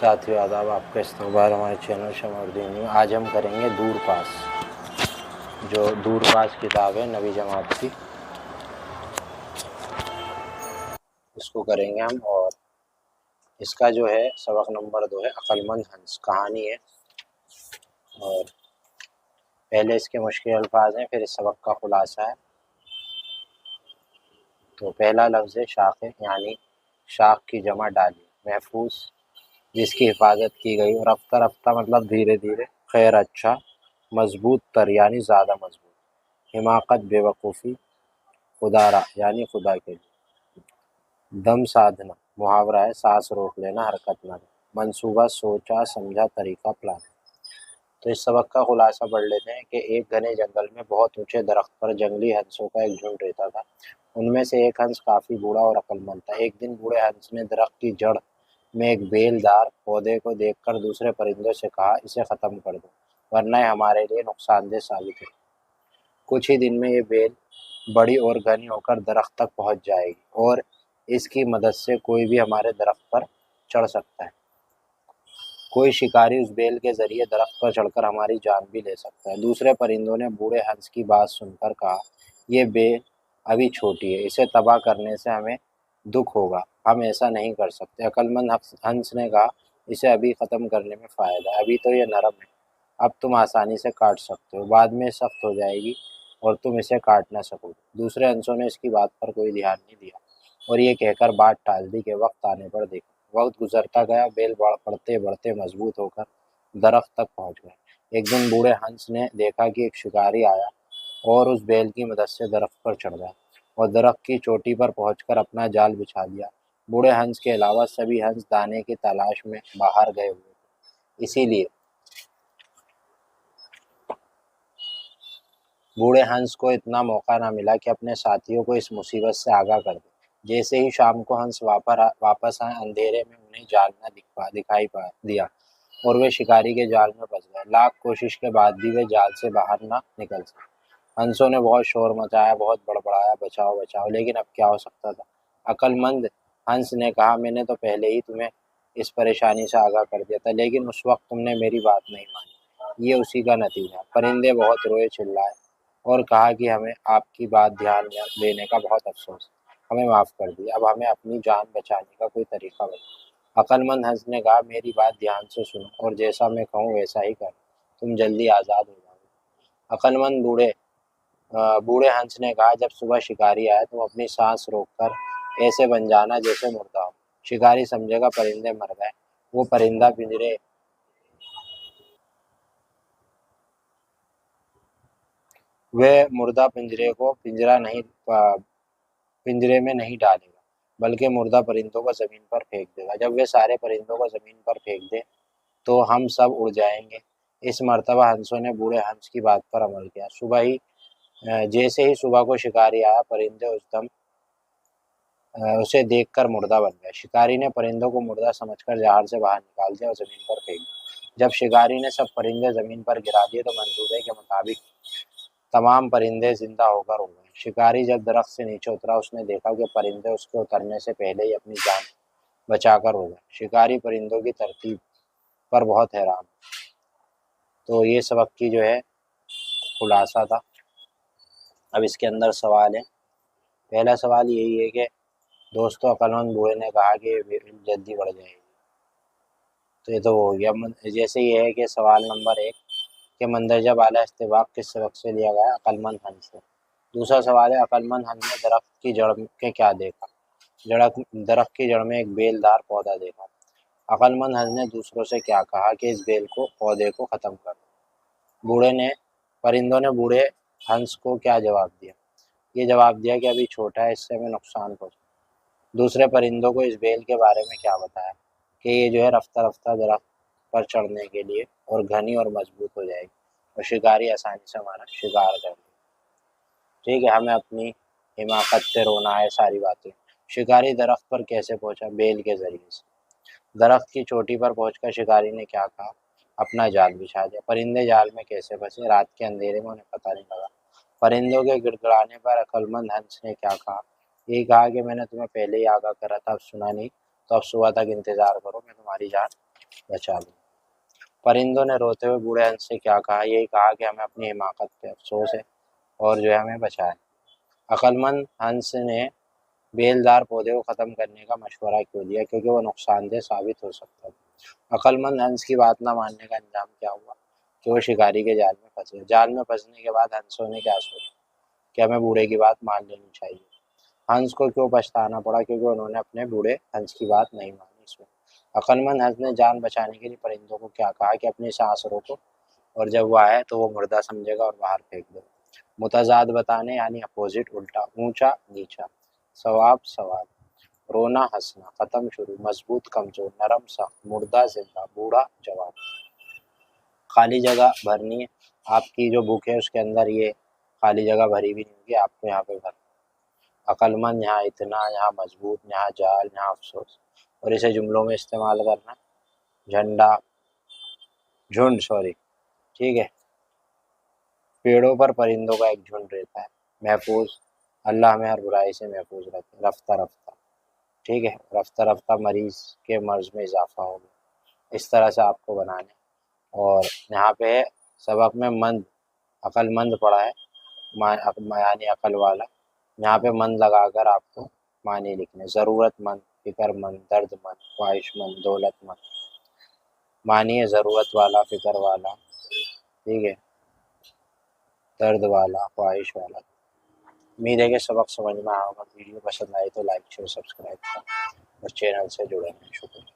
साथियों आदाब, आपका इस्तकबाल हमारे चैनल शमरुद्दीन में। आज हम करेंगे दूर पास, जो दूर पास किताब है नवी जमात की, इसको करेंगे हम। और इसका जो है सबक नंबर 2 है अक्लमंद हंस, कहानी है। और पहले इसके मुश्किल अल्फाज हैं, फिर इस सबक का खुलासा है। तो पहला लफ्ज़ है शाखे, यानी शाख की जमा डाली। महफूज, जिसकी हिफाजत की गई। और रफ्ता रफ्ता मतलब धीरे धीरे। खैर अच्छा। मजबूत तर यानी ज़्यादा मजबूत। हिमाकत बेवकूफ़ी। खुदारा यानी खुदा के लिए। दम साधना मुहावरा है, सांस रोक लेना, हरकत न करना। मंसूबा सोचा समझा तरीका, प्लान। तो इस सबक का खुलासा पढ़ लेते हैं कि एक घने जंगल में बहुत ऊंचे दरख्त पर जंगली हंसों का एक झुंड रहता था। उनमें से एक हंस काफ़ी बूढ़ा और अक्लमंद था। एक दिन बूढ़े हंस ने दरख्त की जड़ में एक बेलदार पौधे को देखकर दूसरे परिंदों से कहा, इसे ख़त्म कर दो, वरना यह हमारे लिए नुकसानदेह साबित है। कुछ ही दिन में ये बेल बड़ी और घनी होकर दरख्त तक पहुंच जाएगी और इसकी मदद से कोई भी हमारे दरख्त पर चढ़ सकता है। कोई शिकारी उस बेल के जरिए दरख्त पर चढ़कर हमारी जान भी ले सकता है। दूसरे परिंदों ने बूढ़े हंस की बात सुनकर कहा, ये बेल अभी छोटी है, इसे तबाह करने से हमें दुख होगा, हम ऐसा नहीं कर सकते। अक्लमंद हंस ने कहा, इसे अभी ख़त्म करने में फ़ायदा है, अभी तो ये नरम है, अब तुम आसानी से काट सकते हो, बाद में सख्त हो जाएगी और तुम इसे काट ना सकोगे। दूसरे हंसों ने इसकी बात पर कोई ध्यान नहीं दिया और ये कहकर बात टाल दी कि वक्त आने पर देखो। वक्त गुजरता गया, बेल बढ़ते बढ़ते मजबूत होकर दरख्त तक पहुंच गए। एक दिन बूढ़े हंस ने देखा कि एक शिकारी आया और उस बेल की मदद से दरख्त पर चढ़ गया और दरख्त की चोटी पर पहुंचकर अपना जाल बिछा दिया। बूढ़े हंस के अलावा सभी हंस दाने की तलाश में बाहर गए हुए थे, इसीलिए बूढ़े हंस को इतना मौका न मिला कि अपने साथियों को इस मुसीबत से आगाह कर दे। जैसे ही शाम को हंस वापस आए, अंधेरे में उन्हें जाल न दिखाई पा दिया और वे शिकारी के जाल में फंस गए। लाख कोशिश के बाद भी वे जाल से बाहर न निकल सके। हंसों ने बहुत शोर मचाया, बहुत बड़बड़ाया, बचाओ बचाओ, लेकिन अब क्या हो सकता था। अक्लमंद हंस ने कहा, मैंने तो पहले ही तुम्हें इस परेशानी से आगाह कर दिया था, लेकिन उस वक्त तुमने मेरी बात नहीं मानी। ये उसी का नतीजा। परिंदे बहुत रोए, चिल्लाए और कहा कि हमें आपकी बात ध्यान देने का बहुत अफसोस, हमें माफ़ कर दिया, अब हमें अपनी जान बचाने का कोई तरीका बताओ। अक्लमंद हंस ने कहा, मेरी बात ध्यान से सुनो और जैसा मैं कहूँ वैसा ही करो, तुम जल्दी आज़ाद हो जाओगे। अक्लमंद बूढ़े हंस ने कहा, जब सुबह शिकारी आए तुम अपनी सांस रोककर ऐसे बन जाना जैसे मुर्दा हो। शिकारी समझेगा परिंदे मर गए। वो परिंदा वह मुर्दा पिंजरे में नहीं डालेगा, बल्कि मुर्दा परिंदों को ज़मीन पर फेंक देगा। जब वे सारे परिंदों को ज़मीन पर फेंक दे तो हम सब उड़ जाएंगे। इस मर्तबा हंसों ने बूढ़े हंस की बात पर अमल किया। जैसे ही सुबह को शिकारी आया, परिंदे उस दम उसे देखकर मुर्दा बन गए। शिकारी ने परिंदों को मुर्दा समझकर जहाज से बाहर निकाल दिया और ज़मीन पर फेंक दिया। जब शिकारी ने सब परिंदे ज़मीन पर गिरा दिए तो मंसूबे के मुताबिक तमाम परिंदे जिंदा होकर उड़ गए। शिकारी जब दरख्त से नीचे उतरा, उसने देखा कि परिंदे उसके उतरने से पहले ही अपनी जान बचाकर उड़ गए। शिकारी परिंदों की तरतीब पर बहुत हैरान। तो ये सबक की जो है खुलासा था। अब इसके अंदर सवाल है। पहला सवाल यही है कि दोस्तों, अक्लमंद बूढ़े ने कहा कि ये जल्दी बढ़ जाएगी, तो ये तो हो गया। जैसे ये है कि सवाल नंबर 1 के मंदरजा बाला इस्तेबाक किस सबक से लिया गया? अक्लमंद हंस से। दूसरा सवाल है, अक्लमंद हंस ने दरख्त की जड़ के क्या देखा? दरख्त की जड़ में एक बेलदार पौधा देखा। अक्लमंद हंस ने दूसरों से क्या कहा कि इस पौधे को ख़त्म कर दो। परिंदों ने बूढ़े हंस को क्या जवाब दिया? ये जवाब दिया कि अभी छोटा है, इससे हमें नुकसान पहुँचे। दूसरे परिंदों को इस बेल के बारे में क्या बताया कि ये जो है रफ्ता रफ्ता दरख्त पर चढ़ने के लिए और घनी और मजबूत हो जाएगी और शिकारी आसानी से हमारा शिकार कर लेगा। ठीक है, हमें अपनी हिमाकत पे रोना है, सारी बातें। शिकारी दरख्त पर कैसे पहुंचा? बेल के जरिए से। दरख्त की चोटी पर पहुंचकर शिकारी ने क्या कहा? अपना जाल बिछा दिया। परिंदे जाल में कैसे फंसे? रात के अंधेरे में उन्हें पता नहीं लगा। परिंदों के गिड़गिड़ाने पर अक्लमंद हंस ने क्या कहा? यही कहा कि मैंने तुम्हें पहले ही आगाह करा था, अब सुना नहीं, तो अब सुबह तक इंतजार करो, मैं तुम्हारी जान बचा लूँ। परिंदों ने रोते हुए बूढ़े हंस से क्या कहा? यही कहा कि हमें अपनी हिमाकत पे अफसोस है और जो है हमें बचाए। अक्लमंद हंस ने बेलदार पौधे को ख़त्म करने का मशवरा क्यों दिया? क्योंकि वो नुकसानदेह साबित हो सकता था। अक्लमंद हंस की बात न मानने का अंजाम क्या हुआ? कि वो शिकारी के जाल में फंसे। जाल में फंसने के बाद हंसों ने क्या सोचा कि हमें बूढ़े की बात मान लेनी चाहिए। हंस को क्यों पछताना पड़ा? क्योंकि उन्होंने अपने बूढ़े हंस की बात नहीं मानी। इसमें अक्लमंद हंस ने जान बचाने के लिए परिंदों को क्या कहा? कि अपनी सांस रोको और जब वो आए तो वो मुर्दा समझेगा और बाहर फेंक दो। मुतजाद बताने यानी अपोजिट, उल्टा, ऊंचा नीचा, सवाब सवाल, रोना हंसना, खत्म शुरू, मजबूत कमजोर, नरम सख्त, मुर्दा जिंदा, बूढ़ा जवाब। खाली जगह भरनी है। आपकी जो बुक है उसके अंदर ये खाली जगह भरी भी नहीं होगी, आपको यहाँ पे भरना। अक्लमंद, यहाँ इतना, यहाँ मजबूत, यहाँ जाल, यहाँ अफसोस, और इसे जुमलों में इस्तेमाल करना। झंडा, झुंड, सॉरी, ठीक है। पेड़ों पर परिंदों का एक झुंड रहता है। महफूज, अल्लाह हमें हर बुराई से महफूज रखे। रफ्ता रफ्ता, ठीक है। रफ्ता रफ्ता मरीज के मर्ज में इजाफा होगा। इस तरह से आपको बनाने। और यहाँ पे सबक में मंद, अक्लमंद पड़ा है, यानी अकल वाला। यहाँ पे मंद लगाकर आपको मानी लिखने। ज़रूरतमंद, फिक्रमंद, दर्दमंद, ख्वाहिशमंद, दौलतमंद। मानिए ज़रूरत वाला, फिक्र वाला, ठीक है, दर्द वाला, ख्वाहिश वाला। उम्मीद है कि सबक समझ में आया होगा। वीडियो पसंद आए तो लाइक शेयर सब्सक्राइब करें और चैनल से जुड़े रहें। शुक्रिया।